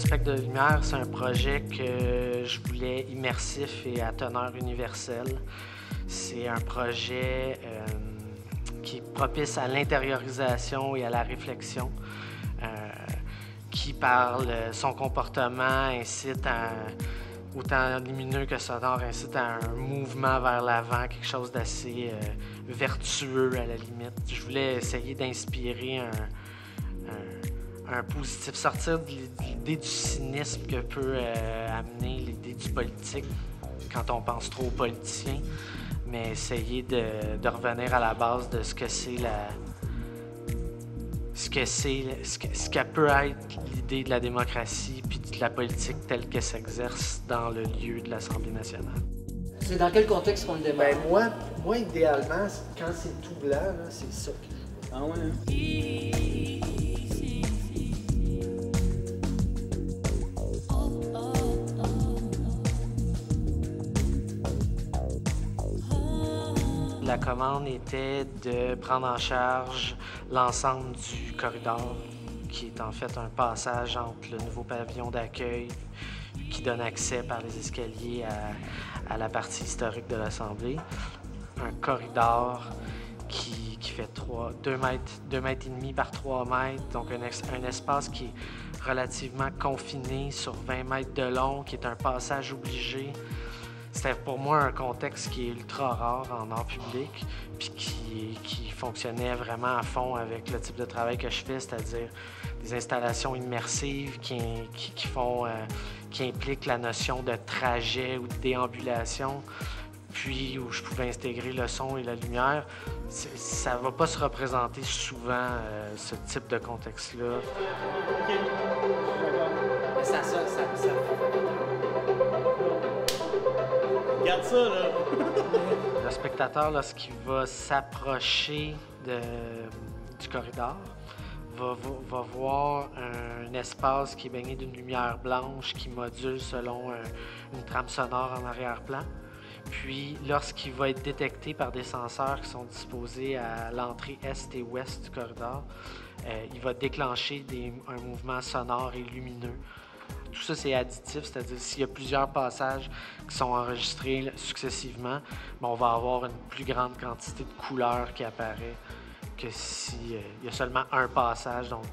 Spectre de lumière, c'est un projet que je voulais immersif et à teneur universelle. C'est un projet qui est propice à l'intériorisation et à la réflexion, qui par son comportement incite à, autant lumineux que sonore, incite à un mouvement vers l'avant, quelque chose d'assez vertueux à la limite. Je voulais essayer d'inspirer un positif, sortir de l'idée du cynisme que peut amener l'idée du politique quand on pense trop aux politiciens, mais essayer de revenir à la base de ce que c'est ce qu'elle peut être l'idée de la démocratie puis de la politique telle qu'elle s'exerce dans le lieu de l'Assemblée nationale. C'est dans quel contexte qu'on le démarre? Ben moi idéalement, quand c'est tout blanc, là, c'est ça. Ah ouais? La commande était de prendre en charge l'ensemble du corridor, qui est en fait un passage entre le nouveau pavillon d'accueil qui donne accès par les escaliers à la partie historique de l'Assemblée. Un corridor qui fait 2 mètres et demi par 3 mètres, donc un espace qui est relativement confiné sur 20 mètres de long, qui est un passage obligé. C'était pour moi un contexte qui est ultra rare en art public, puis qui fonctionnait vraiment à fond avec le type de travail que je fais, c'est-à-dire des installations immersives qui impliquent la notion de trajet ou de déambulation, puis où je pouvais intégrer le son et la lumière. Ça ne va pas se représenter souvent, ce type de contexte-là. Mais ça. Regarde ça, là! Le spectateur, lorsqu'il va s'approcher du corridor, va voir un espace qui est baigné d'une lumière blanche qui module selon une trame sonore en arrière-plan. Puis, lorsqu'il va être détecté par des senseurs qui sont disposés à l'entrée est et ouest du corridor, il va déclencher un mouvement sonore et lumineux. Tout ça, c'est additif, c'est-à-dire s'il y a plusieurs passages qui sont enregistrés successivement, on va avoir une plus grande quantité de couleurs qui apparaît que s'il y a seulement un passage, donc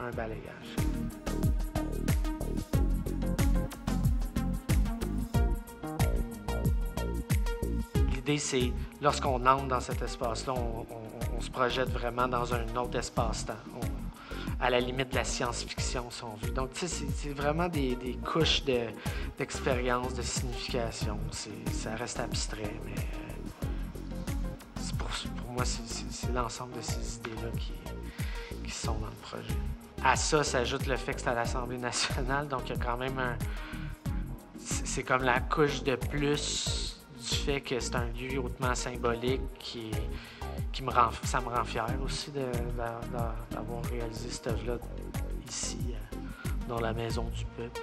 un balayage. L'idée, c'est, lorsqu'on entre dans cet espace-là, on se projette vraiment dans un autre espace-temps. À la limite de la science-fiction, si on veut. Donc, tu sais, c'est vraiment des couches d'expérience, de signification. Ça reste abstrait, mais pour moi, c'est l'ensemble de ces idées-là qui sont dans le projet. À ça s'ajoute le fait que c'est à l'Assemblée nationale, donc il y a quand même c'est comme la couche de plus du fait que c'est un lieu hautement symbolique ça me rend fier aussi d'avoir réalisé cette œuvre-là ici, dans la Maison du Peuple.